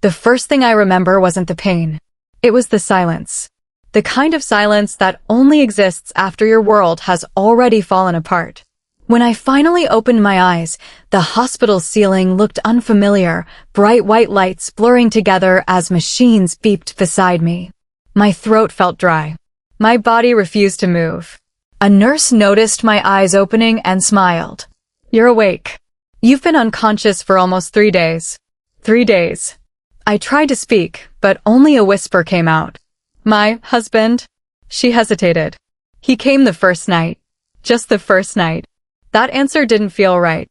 The first thing I remember wasn't the pain. It was the silence. The kind of silence that only exists after your world has already fallen apart. When I finally opened my eyes, the hospital ceiling looked unfamiliar, bright white lights blurring together as machines beeped beside me. My throat felt dry. My body refused to move. A nurse noticed my eyes opening and smiled. "You're awake. You've been unconscious for almost 3 days. 3 days." I tried to speak, but only a whisper came out. "My husband?" She hesitated. "He came the first night. Just the first night." That answer didn't feel right.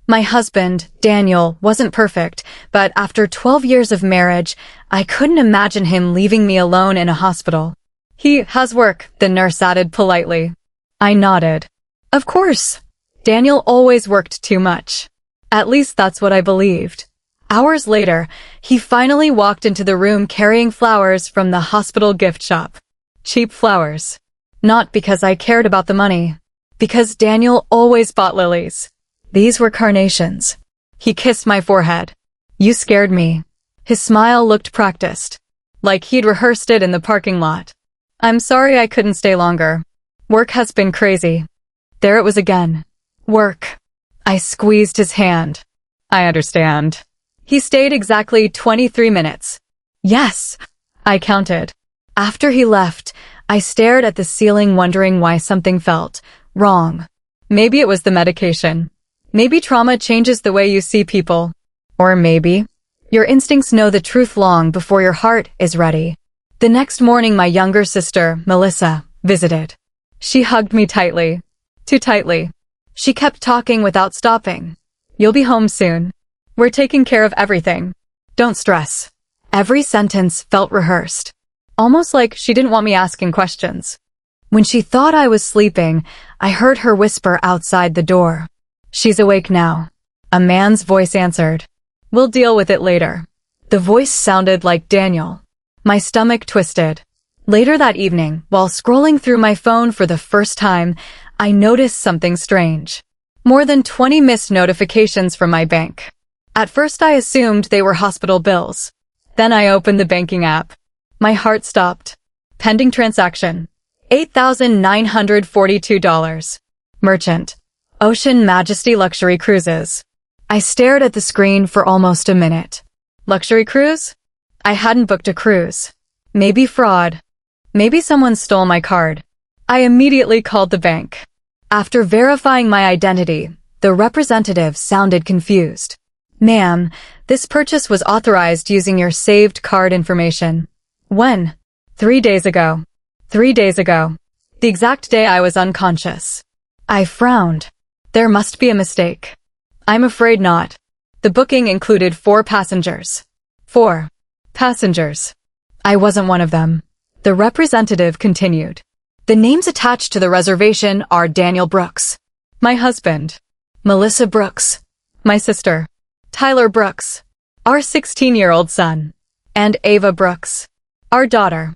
My husband, Daniel, wasn't perfect, but after 12 years of marriage, I couldn't imagine him leaving me alone in a hospital. "He has work," the nurse added politely. I nodded. Of course. Daniel always worked too much. At least that's what I believed. Hours later, he finally walked into the room carrying flowers from the hospital gift shop. Cheap flowers. Not because I cared about the money. Because Daniel always bought lilies. These were carnations. He kissed my forehead. "You scared me." His smile looked practiced, like he'd rehearsed it in the parking lot. "I'm sorry I couldn't stay longer. Work has been crazy." There it was again. Work. I squeezed his hand. "I understand." He stayed exactly 23 minutes. Yes, I counted. After he left, I stared at the ceiling wondering why something felt wrong. Maybe it was the medication. Maybe trauma changes the way you see people. Or maybe your instincts know the truth long before your heart is ready. The next morning, my younger sister, Melissa, visited. She hugged me tightly. Too tightly. She kept talking without stopping. "You'll be home soon. We're taking care of everything. Don't stress." Every sentence felt rehearsed. Almost like she didn't want me asking questions. When she thought I was sleeping, I heard her whisper outside the door. "She's awake now." A man's voice answered. "We'll deal with it later." The voice sounded like Daniel. My stomach twisted. Later that evening, while scrolling through my phone for the first time, I noticed something strange. More than 20 missed notifications from my bank. At first I assumed they were hospital bills. Then I opened the banking app. My heart stopped. Pending transaction. $8,942. Merchant. Ocean Majesty Luxury Cruises. I stared at the screen for almost a minute. Luxury cruise? I hadn't booked a cruise. Maybe fraud. Maybe someone stole my card. I immediately called the bank. After verifying my identity, the representative sounded confused. "Ma'am, this purchase was authorized using your saved card information." "When?" 3 days ago. 3 days ago. The exact day I was unconscious. I frowned. There must be a mistake. I'm afraid not. The booking included 4 passengers. 4 passengers. I wasn't one of them. The representative continued. "The names attached to the reservation are Daniel Brooks, my husband, Melissa Brooks, my sister, Tyler Brooks, our 16-year-old son, and Ava Brooks, our daughter."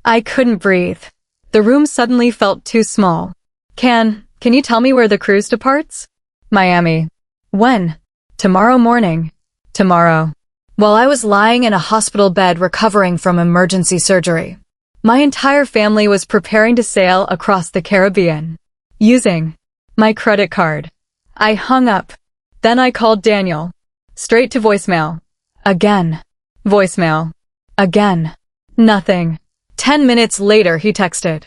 I couldn't breathe. The room suddenly felt too small. Can you tell me where the cruise departs?" "Miami." "When?" "Tomorrow morning." Tomorrow. While I was lying in a hospital bed recovering from emergency surgery, my entire family was preparing to sail across the Caribbean, using my credit card. I hung up. Then I called Daniel. Straight to voicemail. Again. Voicemail. Again. Nothing. 10 minutes later he texted.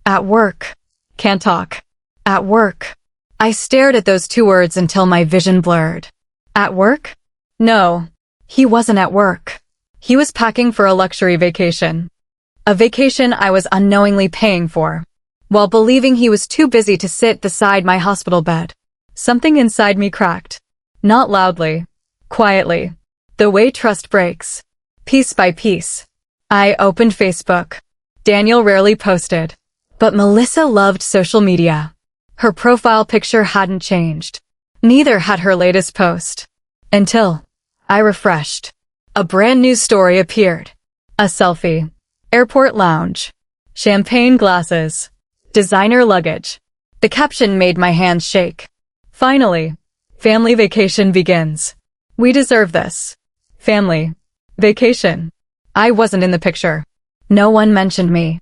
"At work. Can't talk." At work. I stared at those 2 words until my vision blurred. At work? No. He wasn't at work. He was packing for a luxury vacation. A vacation I was unknowingly paying for, while believing he was too busy to sit beside my hospital bed. Something inside me cracked. Not loudly. Quietly. The way trust breaks. Piece by piece. I opened Facebook. Daniel rarely posted. But Melissa loved social media. Her profile picture hadn't changed. Neither had her latest post. Until I refreshed. A brand new story appeared. A selfie. Airport lounge. Champagne glasses. Designer luggage. The caption made my hands shake. Finally. Family vacation begins. We deserve this. Family. Vacation. I wasn't in the picture. No one mentioned me.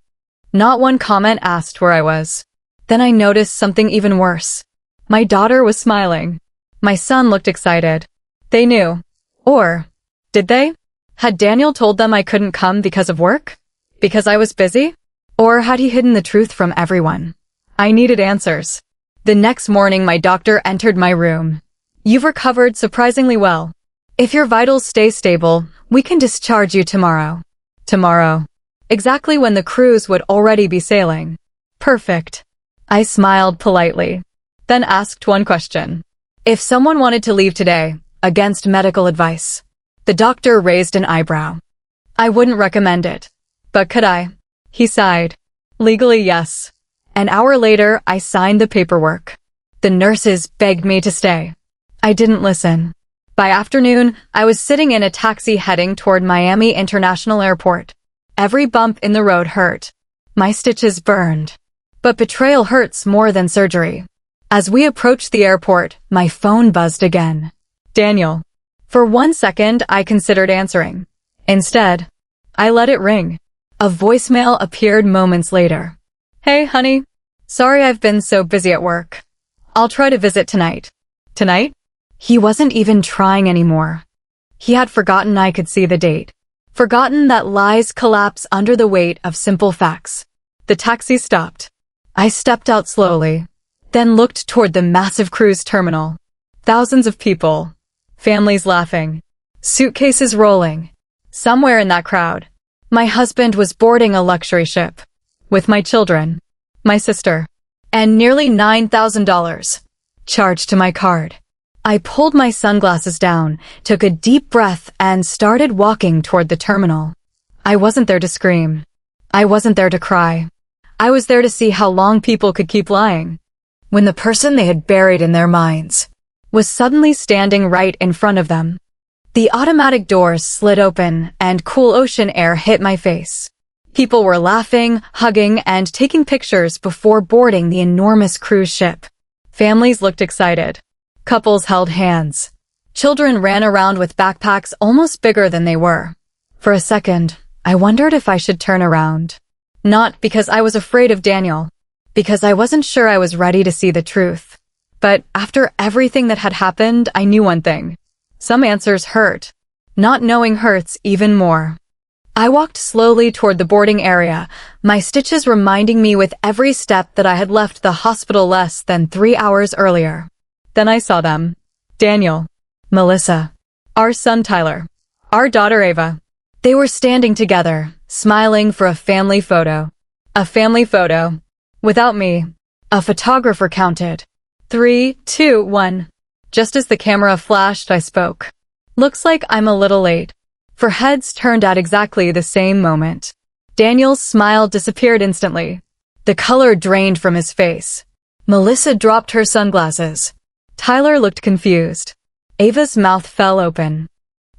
Not one comment asked where I was. Then I noticed something even worse. My daughter was smiling. My son looked excited. They knew. Or, did they? Had Daniel told them I couldn't come because of work? Because I was busy? Or had he hidden the truth from everyone? I needed answers. The next morning, my doctor entered my room. You've recovered surprisingly well. If your vitals stay stable, we can discharge you tomorrow. Tomorrow. Exactly when the cruise would already be sailing. Perfect. I smiled politely, then asked one question. If someone wanted to leave today, against medical advice. The doctor raised an eyebrow. I wouldn't recommend it. But could I? He sighed. Legally, yes. An hour later, I signed the paperwork. The nurses begged me to stay. I didn't listen. By afternoon, I was sitting in a taxi heading toward Miami International Airport. Every bump in the road hurt. My stitches burned. But betrayal hurts more than surgery. As we approached the airport, my phone buzzed again. Daniel. For 1 second, I considered answering. Instead, I let it ring. A voicemail appeared moments later. Hey, honey. Sorry I've been so busy at work. I'll try to visit tonight. Tonight? He wasn't even trying anymore. He had forgotten I could see the date. Forgotten that lies collapse under the weight of simple facts. The taxi stopped. I stepped out slowly, then looked toward the massive cruise terminal. Thousands of people. Families laughing. Suitcases rolling. Somewhere in that crowd, my husband was boarding a luxury ship. With my children, my sister, and nearly $9,000 charged to my card. I pulled my sunglasses down, took a deep breath, and started walking toward the terminal. I wasn't there to scream. I wasn't there to cry. I was there to see how long people could keep lying. When the person they had buried in their minds was suddenly standing right in front of them. The automatic doors slid open, and cool ocean air hit my face. People were laughing, hugging, and taking pictures before boarding the enormous cruise ship. Families looked excited. Couples held hands. Children ran around with backpacks almost bigger than they were. For a second, I wondered if I should turn around. Not because I was afraid of Daniel, because I wasn't sure I was ready to see the truth. But after everything that had happened, I knew one thing. Some answers hurt. Not knowing hurts even more. I walked slowly toward the boarding area, my stitches reminding me with every step that I had left the hospital less than 3 hours earlier. Then I saw them. Daniel, Melissa, our son Tyler, our daughter Ava. They were standing together, smiling for a family photo. A family photo. Without me. A photographer counted. 3, 2, 1. Just as the camera flashed, I spoke. Looks like I'm a little late. For heads turned at exactly the same moment. Daniel's smile disappeared instantly. The color drained from his face. Melissa dropped her sunglasses. Tyler looked confused. Ava's mouth fell open.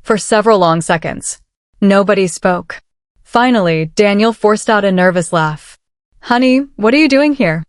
For several long seconds, nobody spoke. Finally, Daniel forced out a nervous laugh. Honey, what are you doing here?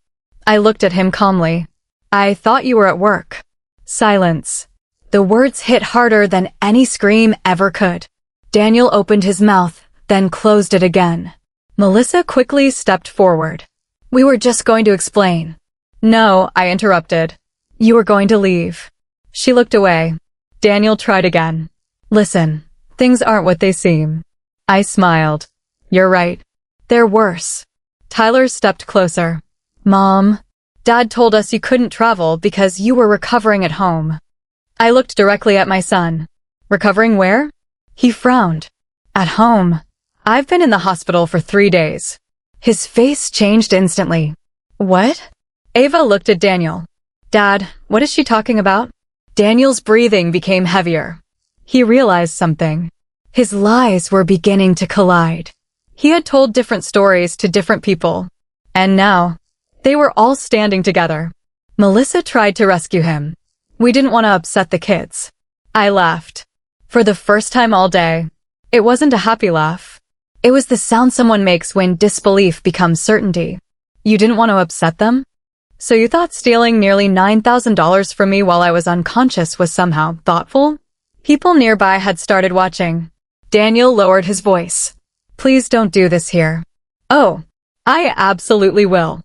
I looked at him calmly. I thought you were at work. Silence. The words hit harder than any scream ever could. Daniel opened his mouth, then closed it again. Melissa quickly stepped forward. We were just going to explain. No, I interrupted. You were going to leave. She looked away. Daniel tried again. Listen, things aren't what they seem. I smiled. You're right. They're worse. Tyler stepped closer. Mom, Dad told us you couldn't travel because you were recovering at home. I looked directly at my son. Recovering where? He frowned. At home. I've been in the hospital for 3 days. His face changed instantly. What? Ava looked at Daniel. Dad, what is she talking about? Daniel's breathing became heavier. He realized something. His lies were beginning to collide. He had told different stories to different people. And now, they were all standing together. Melissa tried to rescue him. We didn't want to upset the kids. I laughed. For the first time all day, it wasn't a happy laugh. It was the sound someone makes when disbelief becomes certainty. You didn't want to upset them? So you thought stealing nearly $9,000 from me while I was unconscious was somehow thoughtful? People nearby had started watching. Daniel lowered his voice. Please don't do this here. Oh, I absolutely will.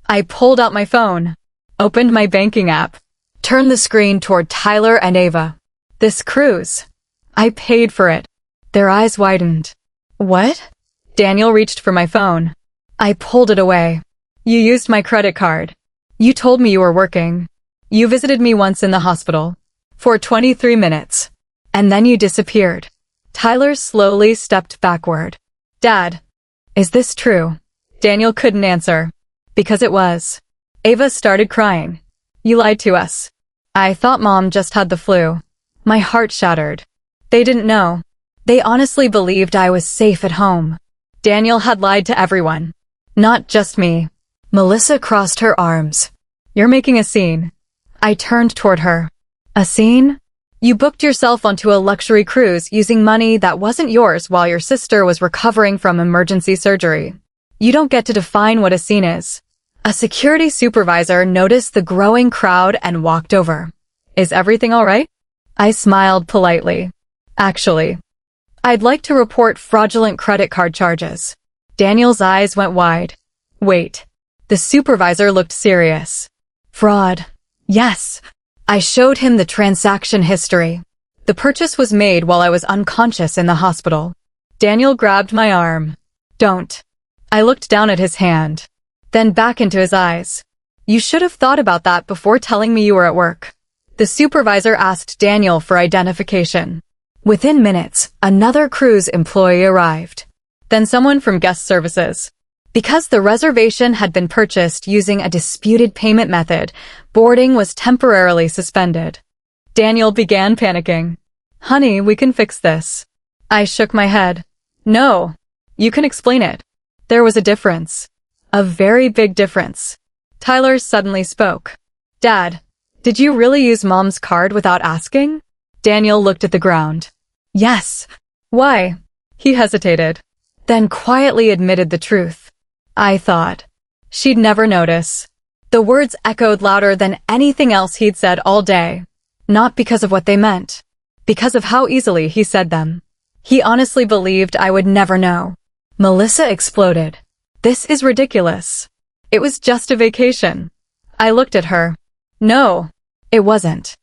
I pulled out my phone, opened my banking app, turned the screen toward Tyler and Ava. This cruise. I paid for it. Their eyes widened. What? Daniel reached for my phone. I pulled it away. You used my credit card. You told me you were working. You visited me once in the hospital. For 23 minutes. And then you disappeared. Tyler slowly stepped backward. Dad, is this true? Daniel couldn't answer. Because it was. Ava started crying. You lied to us. I thought Mom just had the flu. My heart shattered. They didn't know. They honestly believed I was safe at home. Daniel had lied to everyone. Not just me. Melissa crossed her arms. You're making a scene. I turned toward her. A scene? You booked yourself onto a luxury cruise using money that wasn't yours while your sister was recovering from emergency surgery. You don't get to define what a scene is. A security supervisor noticed the growing crowd and walked over. Is everything all right? I smiled politely. Actually, I'd like to report fraudulent credit card charges. Daniel's eyes went wide. Wait. The supervisor looked serious. Fraud. Yes. I showed him the transaction history. The purchase was made while I was unconscious in the hospital. Daniel grabbed my arm. Don't. I looked down at his hand, then back into his eyes. You should have thought about that before telling me you were at work. The supervisor asked Daniel for identification. Within minutes, another cruise employee arrived. Then someone from guest services. Because the reservation had been purchased using a disputed payment method, boarding was temporarily suspended. Daniel began panicking. Honey, we can fix this. I shook my head. No. You can explain it. There was a difference. A very big difference. Tyler suddenly spoke. Dad, did you really use Mom's card without asking? Daniel looked at the ground. Yes. Why? He hesitated, then quietly admitted the truth. I thought. She'd never notice. The words echoed louder than anything else he'd said all day. Not because of what they meant. Because of how easily he said them. He honestly believed I would never know. Melissa exploded. This is ridiculous. It was just a vacation. I looked at her. No, it wasn't.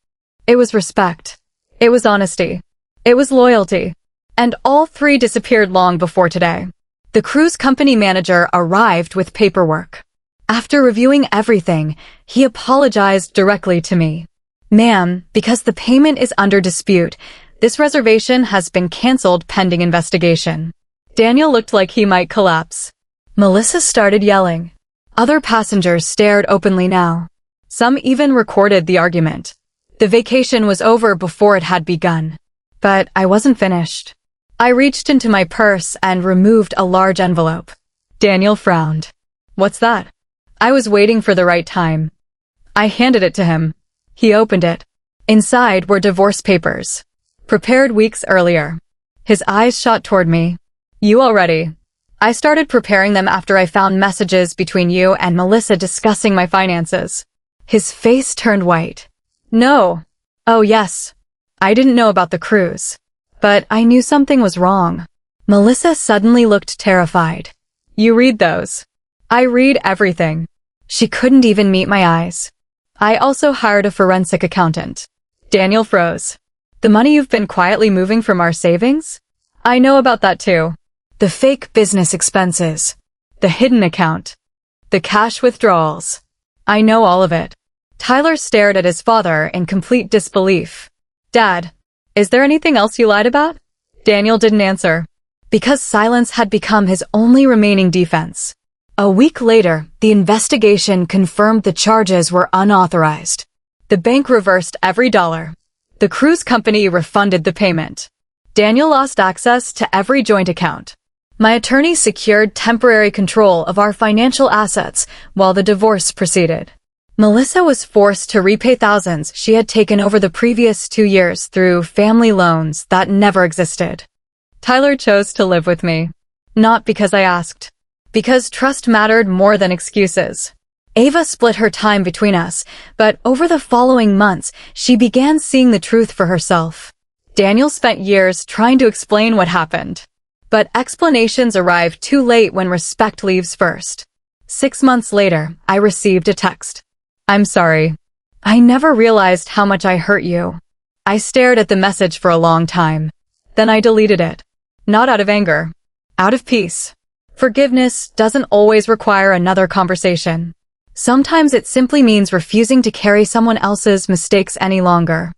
It was respect. It was honesty. It was loyalty. And all three disappeared long before today. The cruise company manager arrived with paperwork. After reviewing everything, he apologized directly to me. Ma'am, because the payment is under dispute, this reservation has been canceled pending investigation. Daniel looked like he might collapse. Melissa started yelling. Other passengers stared openly now. Some even recorded the argument. The vacation was over before it had begun. But I wasn't finished. I reached into my purse and removed a large envelope. Daniel frowned. What's that? I was waiting for the right time. I handed it to him. He opened it. Inside were divorce papers, prepared weeks earlier. His eyes shot toward me. You already. I started preparing them after I found messages between you and Melissa discussing my finances. His face turned white. No. Oh yes. I didn't know about the cruise. But I knew something was wrong. Melissa suddenly looked terrified. You read those. I read everything. She couldn't even meet my eyes. I also hired a forensic accountant. Daniel froze. The money you've been quietly moving from our savings? I know about that too. The fake business expenses. The hidden account. The cash withdrawals. I know all of it. Tyler stared at his father in complete disbelief. Dad, is there anything else you lied about? Daniel didn't answer. Because silence had become his only remaining defense. A week later, the investigation confirmed the charges were unauthorized. The bank reversed every dollar. The cruise company refunded the payment. Daniel lost access to every joint account. My attorney secured temporary control of our financial assets while the divorce proceeded. Melissa was forced to repay thousands she had taken over the previous 2 years through family loans that never existed. Tyler chose to live with me. Not because I asked. Because trust mattered more than excuses. Ava split her time between us, but over the following months, she began seeing the truth for herself. Daniel spent years trying to explain what happened. But explanations arrive too late when respect leaves first. 6 months later, I received a text. "I'm sorry. I never realized how much I hurt you." I stared at the message for a long time. Then I deleted it. Not out of anger. Out of peace. Forgiveness doesn't always require another conversation. Sometimes it simply means refusing to carry someone else's mistakes any longer.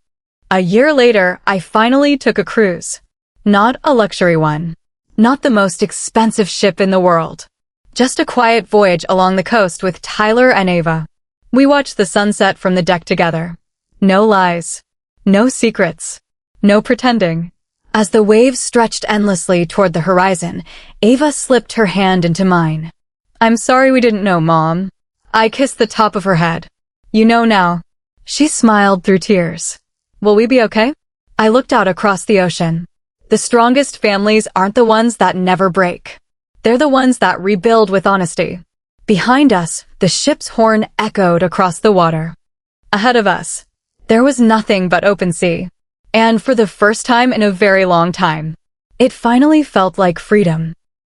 A year later, I finally took a cruise. Not a luxury one. Not the most expensive ship in the world. Just a quiet voyage along the coast with Tyler and Ava. We watched the sunset from the deck together. No lies. No secrets. No pretending. As the waves stretched endlessly toward the horizon, Ava slipped her hand into mine. "I'm sorry we didn't know, Mom." I kissed the top of her head. "You know now." She smiled through tears. "Will we be okay?" I looked out across the ocean. The strongest families aren't the ones that never break. They're the ones that rebuild with honesty. Behind us, the ship's horn echoed across the water. Ahead of us, there was nothing but open sea. And for the first time in a very long time, it finally felt like freedom.